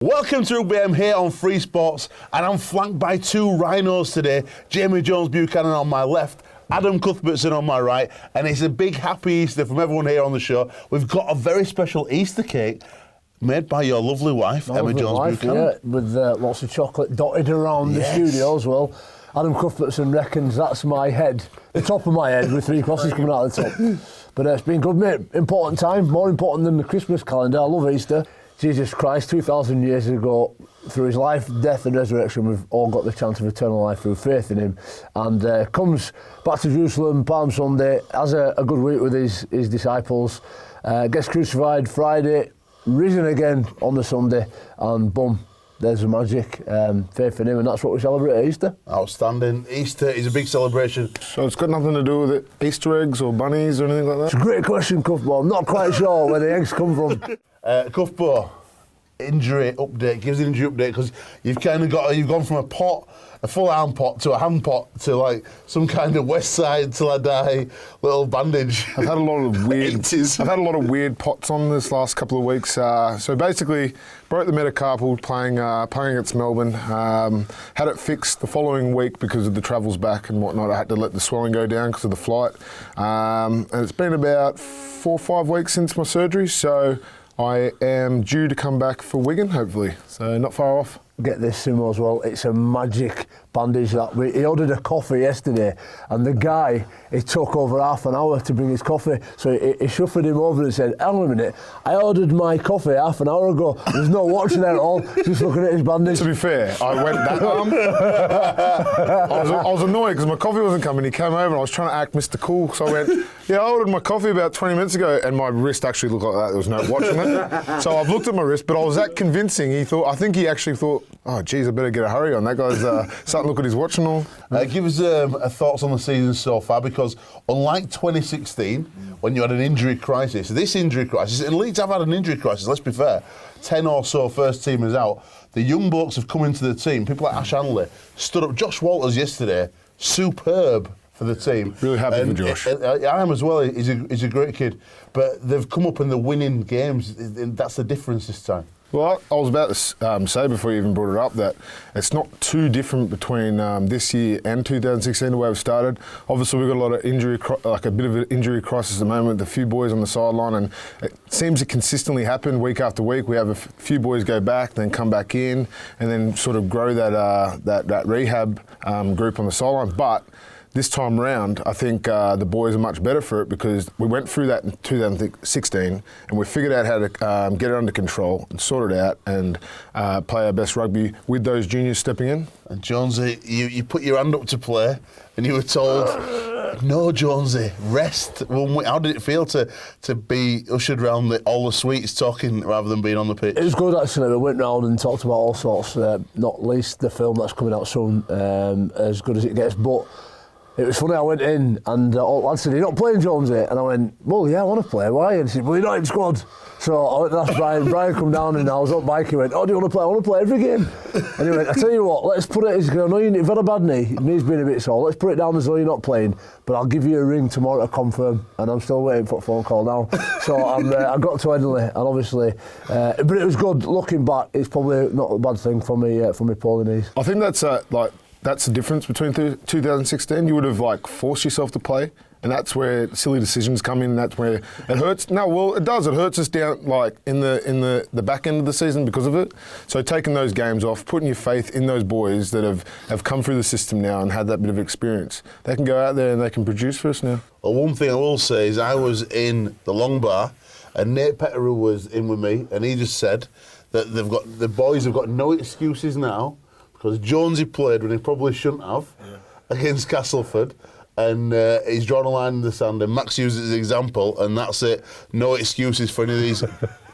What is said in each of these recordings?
Welcome to Rugby. I'm here on Free Sports and I'm flanked by two rhinos today. Jamie Jones-Buchanan on my left, Adam Cuthbertson on my right, and it's a big happy Easter from everyone here on the show. We've got a very special Easter cake made by your lovely wife, Emma Jones-Buchanan. Yeah, with lots of chocolate dotted around the studio as well. Adam Cuthbertson reckons that's my head, the top of my head with three crosses coming out of the top. But it's been good, mate. Important time, more important than the Christmas calendar. I love Easter. Jesus Christ, 2,000 years ago, through his life, death and resurrection, we've all got the chance of eternal life through faith in him. And comes back to Jerusalem, Palm Sunday, has a good week with his disciples, gets crucified Friday, risen again on the Sunday, and boom, there's the magic, faith in him, and that's what we celebrate at Easter. Outstanding. Easter is a big celebration. So it's got nothing to do with it, Easter eggs or bunnies or anything like that? It's a great question, Cuthbo. I'm not quite sure where the eggs come from. Cuthbo, injury update. Gives an injury update because you've gone from a full arm pot to a hand pot to like some kind of West Side Till I Die little bandage. I've had a lot of weird. 80s. I've had a lot of weird pots on this last couple of weeks. So basically, broke the metacarpal playing against Melbourne. Had it fixed the following week because of the travels back and whatnot. I had to let the swelling go down because of the flight. And it's been about 4 or 5 weeks since my surgery. So I am due to come back for Wigan, hopefully. So not far off. Get this, Simo, as well. It's a magic bandage. He ordered a coffee yesterday, and the guy, it took over half an hour to bring his coffee. So he shuffled him over and said, "Hang on a minute, I ordered my coffee half an hour ago." There's no watch there at all, just looking at his bandage. To be fair, I went that I was annoyed because my coffee wasn't coming. He came over and I was trying to act Mr. Cool. So I went, "Yeah, I ordered my coffee about 20 minutes ago," and my wrist actually looked like that. There was no watch on it. So I've looked at my wrist, but I was that convincing. I think he actually thought, "Oh, geez, I better get a hurry on." That guy's starting to look at his watch and all. Give us thoughts on the season so far, because unlike 2016, when you had an injury crisis, this injury crisis, and Leeds have had an injury crisis, let's be fair, 10 or so first teamers out, the young blokes have come into the team, people like Ash Hanley, stood up. Josh Walters yesterday, superb for the team. Really happy for Josh. I am as well, he's a great kid, but they've come up and they're winning games, and that's the difference this time. Well, I was about to say before you even brought it up that it's not too different between this year and 2016, the way we've started. Obviously, we've got a lot of injury, like a bit of an injury crisis at the moment. A few boys on the sideline, and it seems to consistently happen week after week. We have a few boys go back, then come back in, and then sort of grow that rehab group on the sideline. But this time round, I think the boys are much better for it because we went through that in 2016 and we figured out how to get it under control and sort it out and play our best rugby with those juniors stepping in. And Jonesy, you put your hand up to play and you were told, "No, Jonesy, rest." How did it feel to be ushered around all the sweets talking rather than being on the pitch? It was good, actually. We went round and talked about all sorts, not least the film that's coming out soon, As Good As It Gets. But it was funny, I went in and lad said, "You're not playing, Jonesy?" And I went, "Well, yeah, I want to play. Why?" And he said, "Well, you're not in squad." So I went and asked Brian. Brian come down and I was up bike. He went, "Oh, do you want to play?" "I want to play every game." And he went, "I tell you what, let's put it," he said, "I know you've had a bad knee, your knee's been a bit sore, let's put it down as though you're not playing, but I'll give you a ring tomorrow to confirm." And I'm still waiting for a phone call now. So I got to Headingley, and obviously, but it was good. Looking back, it's probably not a bad thing for me poorly knees. I think that's that's the difference between 2016. You would have forced yourself to play, and that's where silly decisions come in. And that's where it hurts. No, well, it does. It hurts us down in the back end of the season because of it. So taking those games off, putting your faith in those boys that have come through the system now and had that bit of experience, they can go out there and they can produce for us now. Well, one thing I will say is I was in the long bar, and Nate Pettigrew was in with me, and he just said that the boys have got no excuses now. Because Jonesy played when he probably shouldn't have against Castleford, and he's drawn a line in the sand, and Max used it as an example, and that's it. No excuses for any of these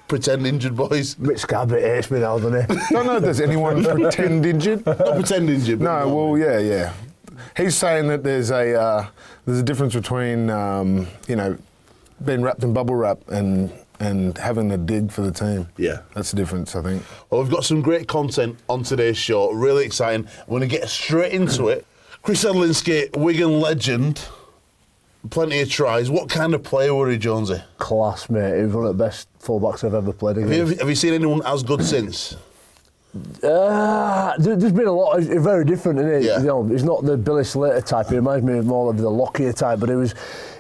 pretend injured boys. Mitch Scabbett hates me now, doesn't he? I don't know if there's anyone pretend injured. Not pretend injured. No, well, yeah. He's saying that there's a difference between being wrapped in bubble wrap and having a dig for the team. Yeah. That's the difference, I think. Well, we've got some great content on today's show. Really exciting. We're going to get straight into it. Chris Edlinski, Wigan legend. Plenty of tries. What kind of player were he, Jonesy? Class, mate. He was one of the best fullbacks I've ever played against. Have you seen anyone as good since? There's been a lot. It's very different, isn't it? Yeah. You know, he's not the Billy Slater type. He reminds me more of the Lockyer type. But it was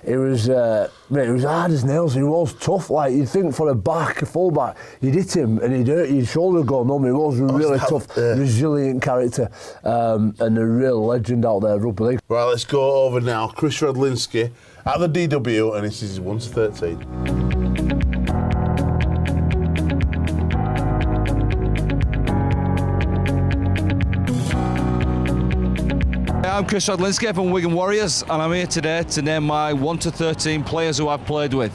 mate, it was hard as nails. He was tough. Like you'd think for a full-back, you'd hit him and he'd hurt you. His shoulder would go numb. He was a really tough, resilient character, and a real legend out there, rugby league. Right, let's go over now. Chris Radlinski at the DW, and this is his 1 to 13. I'm Chris Radlinski from Wigan Warriors, and I'm here today to name my 1 to 13 players who I've played with.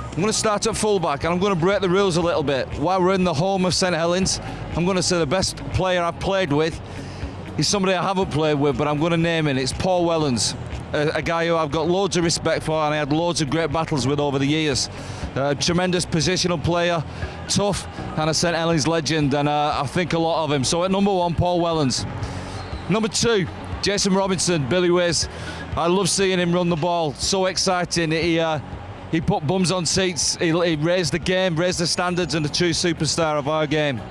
I'm going to start at fullback, and I'm going to break the rules a little bit. While we're in the home of St Helens, I'm going to say the best player I've played with is somebody I haven't played with, but I'm going to name him. It's Paul Wellens, a guy who I've got loads of respect for, and I had loads of great battles with over the years. Tremendous positional player, tough, and a St Helens legend, and I think a lot of him. So at number 1, Paul Wellens. Number 2, Jason Robinson, Billy Wiz. I love seeing him run the ball. So exciting. He put bums on seats. He raised the game, raised the standards, and a true superstar of our game.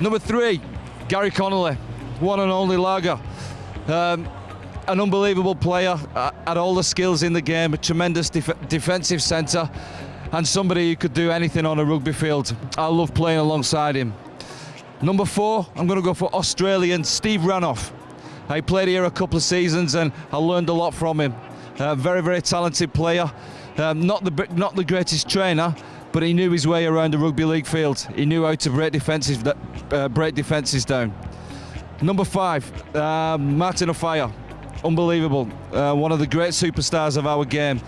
Number 3, Gary Connolly, one and only lager. An unbelievable player, had all the skills in the game, a tremendous defensive centre, and somebody who could do anything on a rugby field. I love playing alongside him. Number 4, I'm going to go for Australian Steve Ranoff. He played here a couple of seasons and I learned a lot from him. Very, very talented player. Not the greatest trainer, but he knew his way around the rugby league field. He knew how to break defences down. Number 5, Martin Offiah. Unbelievable. One of the great superstars of our game.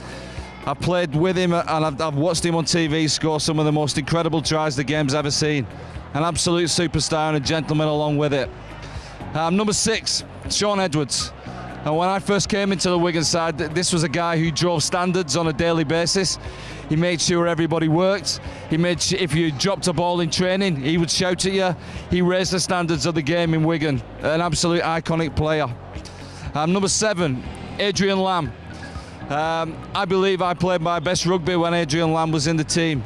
I played with him and I've watched him on TV score some of the most incredible tries the game's ever seen. An absolute superstar and a gentleman along with it. Number 6, Sean Edwards. And when I first came into the Wigan side, this was a guy who drove standards on a daily basis. He made sure everybody worked. He made sure if you dropped a ball in training, he would shout at you. He raised the standards of the game in Wigan. An absolute iconic player. Number 7, Adrian Lamb. I believe I played my best rugby when Adrian Lamb was in the team.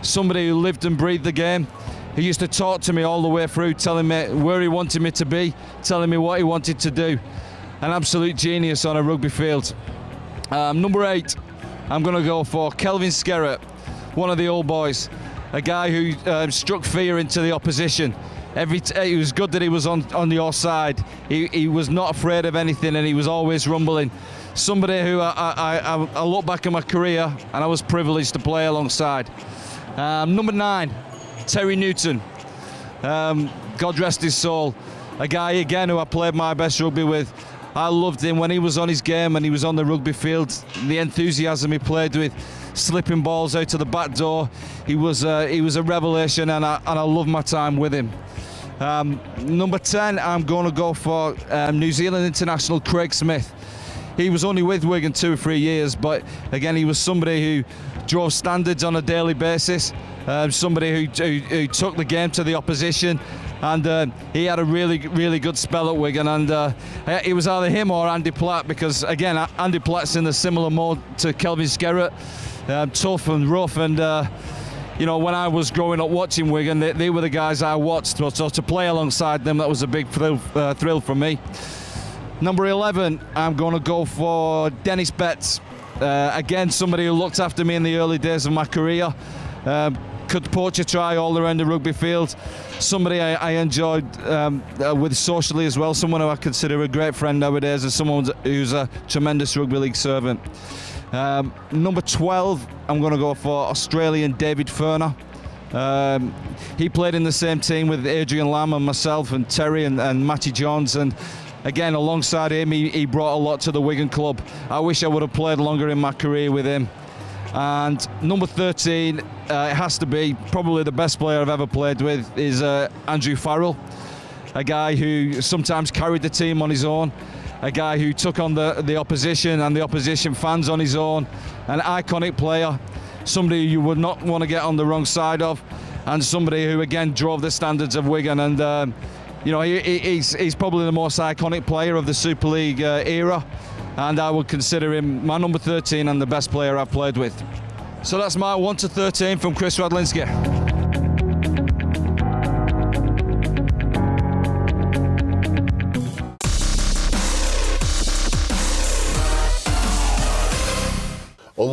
Somebody who lived and breathed the game. He used to talk to me all the way through, telling me where he wanted me to be, telling me what he wanted to do. An absolute genius on a rugby field. Number 8, I'm going to go for Kelvin Skerrett, one of the old boys. A guy who struck fear into the opposition. It was good that he was on your side. He was not afraid of anything and he was always rumbling. Somebody who I look back at my career and I was privileged to play alongside. Number 9, Terry Newton, God rest his soul. A guy again who I played my best rugby with. I loved him when he was on his game and he was on the rugby field. The enthusiasm he played with, slipping balls out to the back door. He was a revelation, and I loved my time with him. Number 10, I'm going to go for New Zealand international Craig Smith. He was only with Wigan 2 or 3 years, but again, he was somebody who drove standards on a daily basis. Somebody who took the game to the opposition, and he had a really, really good spell at Wigan, and it was either him or Andy Platt, because again, Andy Platt's in a similar mode to Kelvin Skerrett, tough and rough, and you know, when I was growing up watching Wigan, they were the guys I watched, so to play alongside them, that was a big thrill for me. Number 11, I'm going to go for Dennis Betts. Again, somebody who looked after me in the early days of my career. Could poach a try all around the rugby field. Somebody I enjoyed with socially as well. Someone who I consider a great friend nowadays, and someone who's a tremendous rugby league servant. Number 12, I'm going to go for Australian David Furner. He played in the same team with Adrian Lamb and myself and Terry and Matty Johns, and again, alongside him, he brought a lot to the Wigan club. I wish I would have played longer in my career with him. And number 13, it has to be probably the best player I've ever played with, is Andrew Farrell, a guy who sometimes carried the team on his own, a guy who took on the opposition and the opposition fans on his own, an iconic player, somebody you would not want to get on the wrong side of, and somebody who again drove the standards of Wigan, and you know, he's probably the most iconic player of the Super League era, and I would consider him my number 13 and the best player I've played with. So that's my 1 to 13 from Chris Radlinski.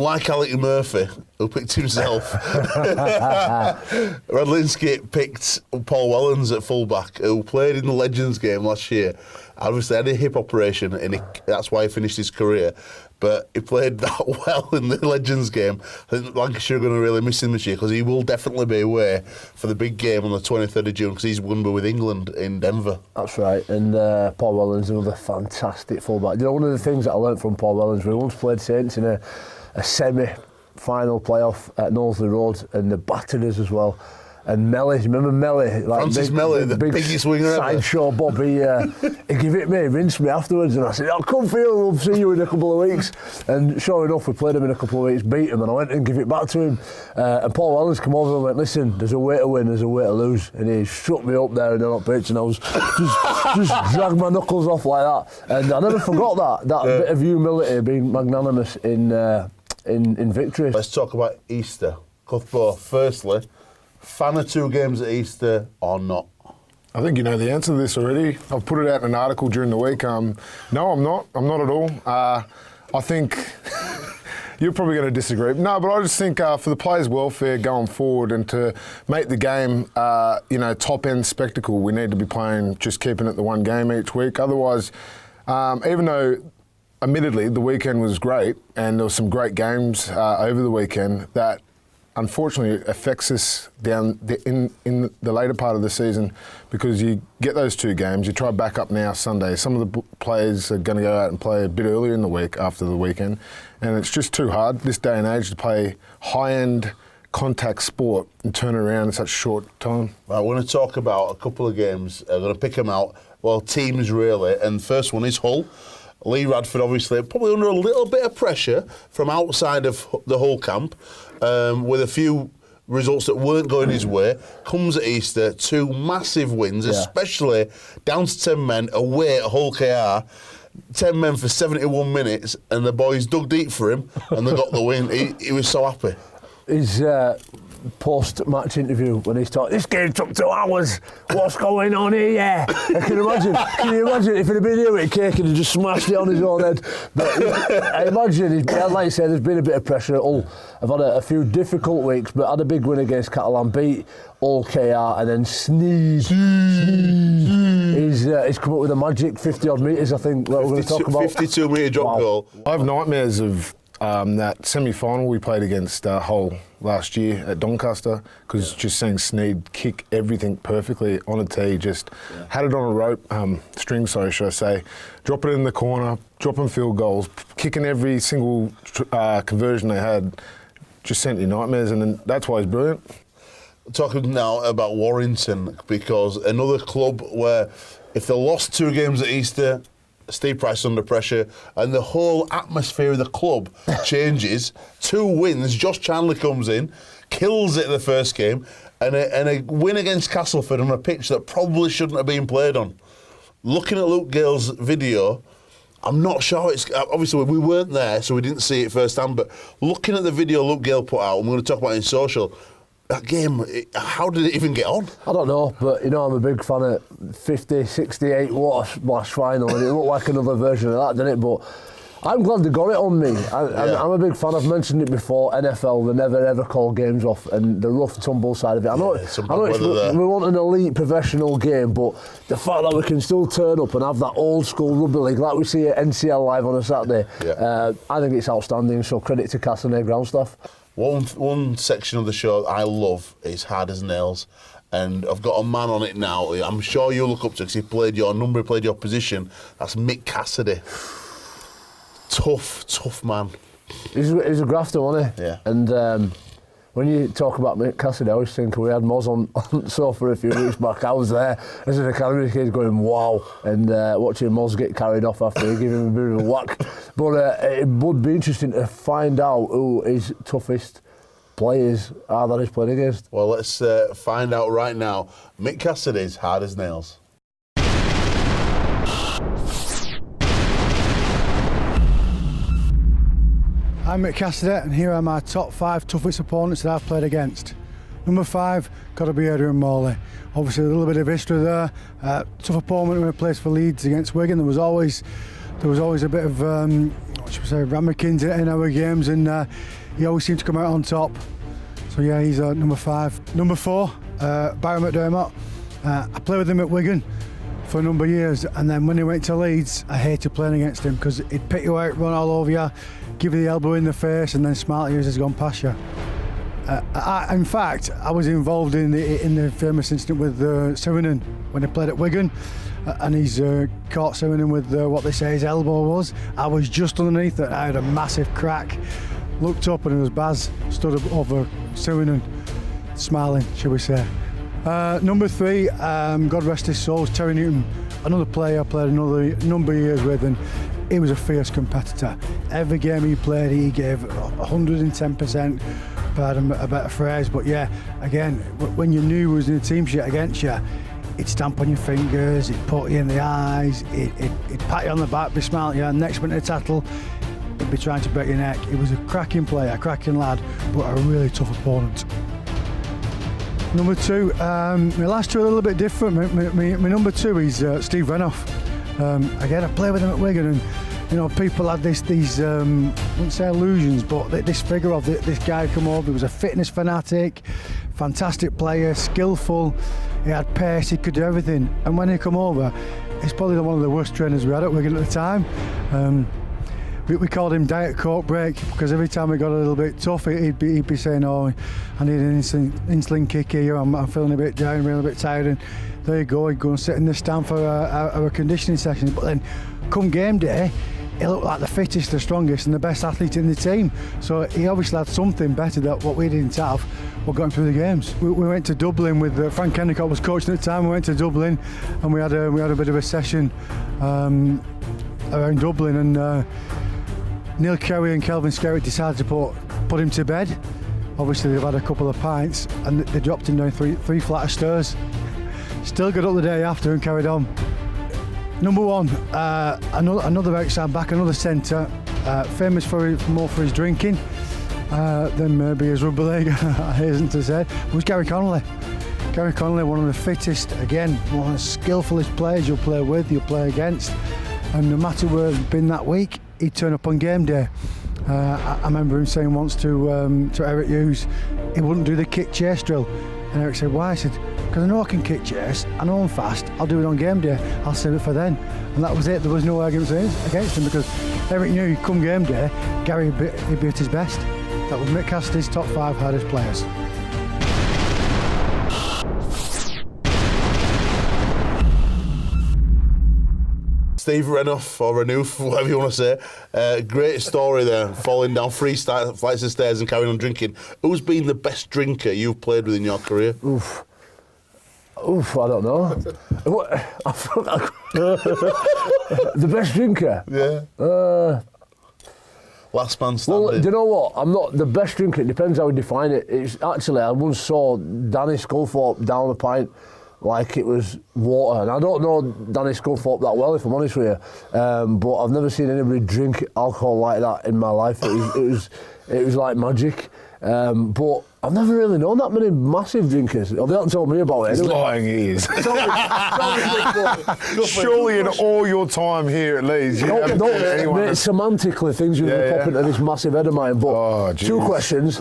unlike Alec Murphy, who picked himself, Radlinski picked Paul Wellens at fullback, who played in the Legends game last year. Obviously had a hip operation, and that's why he finished his career. But he played that well in the Legends game. I think Lancashire are going to really miss him this year, because he will definitely be away for the big game on the 23rd of June, because he's going to be with England in Denver. That's right, and Paul Wellens, another fantastic fullback. You know, one of the things that I learnt from Paul Wellens, we once played Saints in a semi-final playoff at Knowsley Road, and they battered us as well. And Melly, remember Melly? Like Francis Melly, the biggest winger ever. Sideshow Bob, he gave it me, rinsed me afterwards, and I said, I'll come for you, we'll see you in a couple of weeks. And sure enough, we played him in a couple of weeks, beat him, and I went and give it back to him. And Paul Wellens came over and went, listen, there's a way to win, there's a way to lose. And he shut me up there in the pitch, and I was just dragged my knuckles off like that. And I never forgot that bit of humility, being magnanimous in victory. Let's talk about Easter. Cuthbert, firstly, fan of 2 games at Easter or not? I think you know the answer to this already. I've put it out in an article during the week. No, I'm not. I'm not at all. I think you're probably going to disagree. No, but I just think for the players' welfare going forward and to make the game, top-end spectacle, we need to be playing, just keeping it the one game each week. Otherwise, even though admittedly the weekend was great and there were some great games over the weekend, that unfortunately it affects us down in the later part of the season, because you get those 2 games, you try back up now Sunday. Some of the players are going to go out and play a bit earlier in the week after the weekend, and it's just too hard this day and age to play high-end contact sport and turn it around in such a short time. Right, we're going to talk about a couple of games. I'm going to pick them out. Well, teams really, and the first one is Hull. Lee Radford, obviously, probably under a little bit of pressure from outside of the Hull camp, with a few results that weren't going his way. Comes at Easter, 2 massive wins, especially down to 10 men away at Hull KR. 10 men for 71 minutes, and the boys dug deep for him, and they got the win. He was so happy. His post-match interview when he's talking, this game took 2 hours, what's going on here? Yeah. Can you imagine if he'd have been here with a cake and he'd just smashed it on his own head? But I imagine, like you said, there's been a bit of pressure at Hull. I've had a few difficult weeks, but had a big win against Catalan, beat Hull KR, and then Sneed. He's come up with a magic 50-odd metres, I think, that we're going to talk about. 52-metre drop goal. I have nightmares of that semi-final we played against Hull last year at Doncaster, because just seeing Sneed kick everything perfectly on a tee, just had it on a rope, string, sorry, should I say, drop it in the corner, dropping field goals, kicking every single conversion they had, just sent you nightmares, and then that's why he's brilliant. Talking now about Warrington, because another club where if they lost 2 games at Easter, Steve Price under pressure, and the whole atmosphere of the club changes. 2 wins, Josh Chandler comes in, kills it in the first game, and a win against Castleford on a pitch that probably shouldn't have been played on. Looking at Luke Gale's video, I'm not sure it's... Obviously, we weren't there, so we didn't see it firsthand, but looking at the video Luke Gale put out, and we're going to talk about it in social, that game, how did it even get on? I don't know, but you know, I'm a big fan of 50, 68 watt splash final, and it looked like another version of that, didn't it? But I'm glad they got it on me. I'm a big fan. I've mentioned it before. NFL, they never ever call games off, and the rough tumble side of it. I know we want an elite professional game, but the fact that we can still turn up and have that old school rugby league like we see at NCL Live on a Saturday, I think it's outstanding. So credit to Castanet ground staff. One section of the show I love is Hard as Nails, and I've got a man on it now. I'm sure you'll look up to, because he played your number, he played your position. That's Mick Cassidy. Tough man. He's a grafter, wasn't he? Yeah. And when you talk about Mick Cassidy, I always think we had Moz on sofa a few weeks back. I was there as an academy kid going, wow, and watching Moz get carried off after he gave him a bit of a whack. But it would be interesting to find out who his toughest players are that he's played against. Well, let's find out right now. Mick Cassidy's Hard as Nails. I'm Mick Cassidy, and here are my top 5 toughest opponents that I've played against. Number 5, got to be Adrian Morley. Obviously a little bit of history there. Tough opponent when he plays for Leeds against Wigan. There was always there was always a bit of what should we say, ramekins in our games, and he always seemed to come out on top. So yeah, he's number 5. Number 4, Barry McDermott. I played with him at Wigan for a number of years, and then when he went to Leeds, I hated playing against him because he'd pick you out, run all over you, give you the elbow in the face, and then smile at you as he's gone past you. In fact, I was involved in the famous incident with Sirinen when he played at Wigan, and he's caught Sirinen with what they say his elbow was. I was just underneath it. I had a massive crack. Looked up and it was Baz stood up over Sirinen, smiling, shall we say. Number 3, God rest his soul, Terry Newton. Another player I played another number of years with, and he was a fierce competitor. Every game he played, he gave 110%. Pardon a better phrase, but yeah, again, when you knew he was in a team sheet against you, he'd stamp on your fingers, he'd put you in the eyes, he'd pat you on the back, be smiling at you, and next minute of tackle, he'd be trying to break your neck. He was a cracking player, a cracking lad, but a really tough opponent. Number 2, my last two are a little bit different. My number 2 is Steve Renouf. Again, I played with him at Wigan, and you know, people had these I wouldn't say illusions, but this figure of this guy come over. He was a fitness fanatic, fantastic player, skillful. He had pace. He could do everything. And when he come over, he's probably one of the worst trainers we had at Wigan at the time. We called him Diet Coke Break because every time we got a little bit tough, he'd be saying, "Oh, I need an insulin kick here. I'm feeling a bit down, really a bit tired." And there you go. He'd go and sit in the stand for our conditioning sessions. But then, come game day, he looked like the fittest, the strongest, and the best athlete in the team. So he obviously had something better that what we didn't have. What got him through the games. We went to Dublin with Frank Endicott was coaching at the time. We went to Dublin, and we had a bit of a session around Dublin, and Neil Kerry and Kelvin Skerritt decided to put him to bed. Obviously they've had a couple of pints and they dropped him down three flight of stairs. Still got up the day after and carried on. Number 1, another outside back, another centre, famous more for his drinking than maybe his rugby league, I hasten to say, was Gary Connolly. Gary Connolly, one of the fittest, again, one of the skillfulest players you'll play with, you'll play against, and no matter where he'd been that week, he'd turn up on game day. I remember him saying once to Eric Hughes, he wouldn't do the kick chase drill. And Eric said, "Why?" I said, "Because I know I can kick chase, I know I'm fast, I'll do it on game day, I'll save it for then." And that was it, there was no arguments against him because Eric knew come game day, Gary he'd be at his best. That was Mick Cassidy's top 5 hardest players. Steve Renouf, or Renouf, whatever you want to say. Great story there, falling down 3 flights of stairs and carrying on drinking. Who's been the best drinker you've played with in your career? Oof, I don't know. The best drinker? Yeah. Last man standing. Well, do you know what? I'm not the best drinker. It depends how you define it. It's actually, I once saw Danny Sculthorpe down a pint like it was water, and I don't know Danny Sculthorpe that well, if I'm honest with you. But I've never seen anybody drink alcohol like that in my life. It was like magic. But I've never really known that many massive drinkers. They haven't told me about it. He's lying, he is. Surely in all your time here at Leeds, you haven't seen anyone. Mate, semantically, things are going to pop into this massive head of mine. But 2 questions.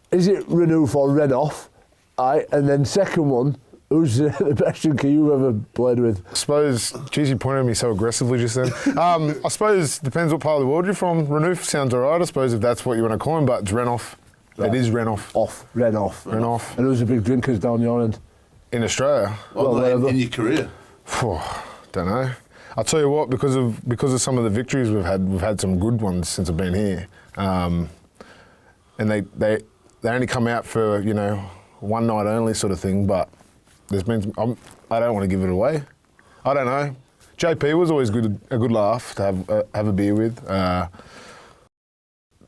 Is it Renouf or Renouf? And then second one, who's the best drinker you ever played with? I suppose, geez, you pointed at me so aggressively just then. I suppose, depends what part of the world you're from. Renouf sounds all right, I suppose, if that's what you want to call him, but it's Renouf. Right. It is Renouf. Renouf. And who's the big drinkers down your end? In Australia? Well, in your career? Don't know. I'll tell you what, because of some of the victories we've had some good ones since I've been here. And they only come out for, you know, one night only sort of thing, but there's been, I don't want to give it away. I don't know. JP was always a good laugh to have a beer with.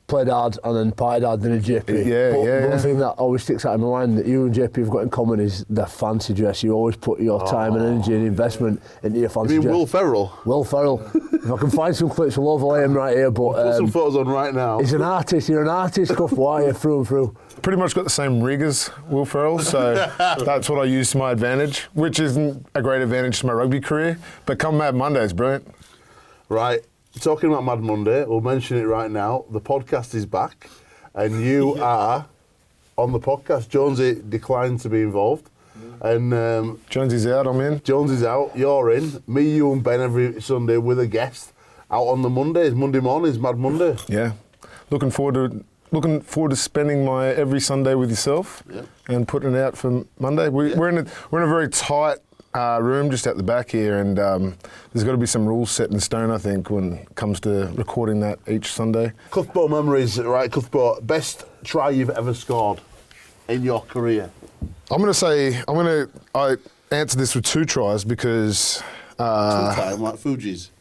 Played hard and then partied hard than a JP. Yeah. One thing that always sticks out in my mind that you and JP have got in common is the fancy dress. You always put your time and energy and investment into your fancy You mean dress. Will Ferrell? Will Ferrell. If I can find some clips, we'll overlay him right here. But Put some photos on right now. He's an artist. You're an artist, Scuffle, aren't you, through and through? Pretty much got the same rig as Will Ferrell, so that's what I use to my advantage, which isn't a great advantage to my rugby career. But come Mad Monday, it's brilliant. Right, talking about Mad Monday, we'll mention it right now. The podcast is back, and you are on the podcast. Jonesy declined to be involved, and Jonesy's out, I'm in. Jones is out, you're in. Me, you and Ben every Sunday with a guest out on the Mondays. Monday mornings, Mad Monday. Yeah. Looking forward to spending my every Sunday with yourself and putting it out for Monday. We're in a very tight room just at the back here, and there's got to be some rules set in stone, I think, when it comes to recording that each Sunday. Cuthbert memories, right, Cuthbert, best try you've ever scored in your career? I answer this with 2 tries because... Two-time, like Fuji's.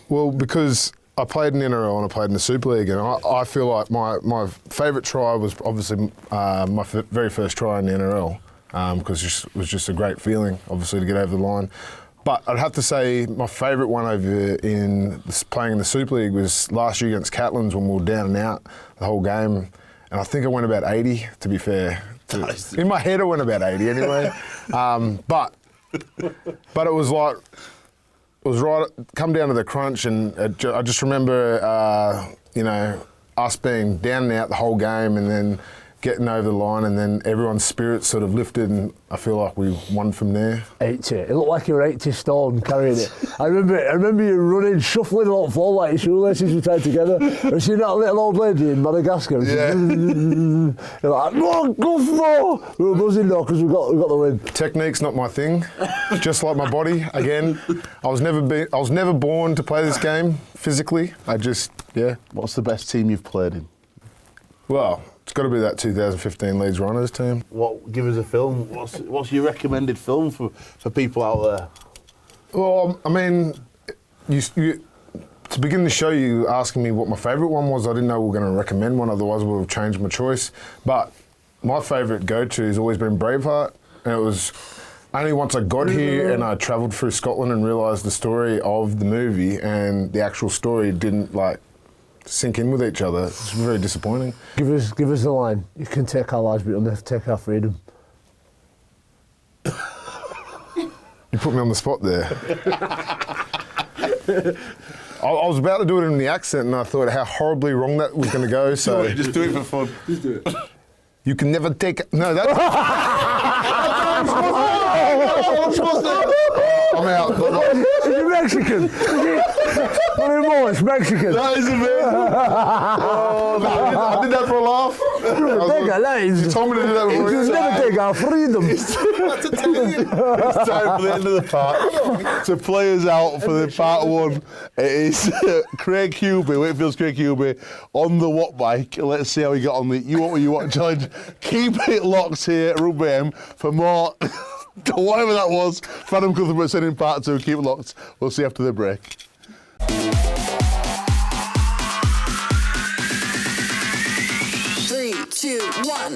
Well, because I played in the NRL and I played in the Super League, and I feel like my favourite try was obviously my very first try in the NRL, because it was just a great feeling, obviously, to get over the line. But I'd have to say my favourite one over playing in the Super League was last year against Catlins when we were down and out the whole game, and I think I went about 80, to be fair. In my head I went about 80 anyway. But it was like... It was right, come down to the crunch, and I just remember, us being down and out the whole game, and then getting over the line, and then everyone's spirits sort of lifted, and I feel like we won from there. 80. It looked like you were 80 stone carrying it. I remember you running, shuffling along the floor like your shoelaces were tied together. Have you seen that little old lady in Madagascar? Yeah. You're like, "Oh, go for!" We were buzzing though because we got the win. Technique's not my thing, just like my body. Again, I was never born to play this game physically. What's the best team you've played in? Well, it's got to be that 2015 Leeds Runners team. Give us a film. What's your recommended film for people out there? Well, I mean, you to begin the show, you asking me what my favourite one was. I didn't know we were going to recommend one, otherwise we would have changed my choice. But my favourite go-to has always been Braveheart, and it was only once I got here and I travelled through Scotland and realised the story of the movie and the actual story didn't sink in with each other. It's very disappointing. Give us the line. You can take our lives, but you'll never take our freedom. You put me on the spot there. I was about to do it in the accent, and I thought how horribly wrong that was going to go. So Just do it for fun. Just do it. you can never take. No, that's. I'm out. Is he Mexican? It's Mexican. That is amazing. I did that for a laugh. Take our lives. You told me to do that before. You'll never take our freedom. It's time for the end of the part. To play us out for the part 1, it is Craig Hubie, Whitfield's Craig Hubie, on the Watt bike. Let's see how he got on the You What You Want challenge. Keep it locked here at Rugby AM for more. Whatever that was, Adam Cuthbert said in part 2, keep it locked. We'll see you after the break. 3, 2, 1.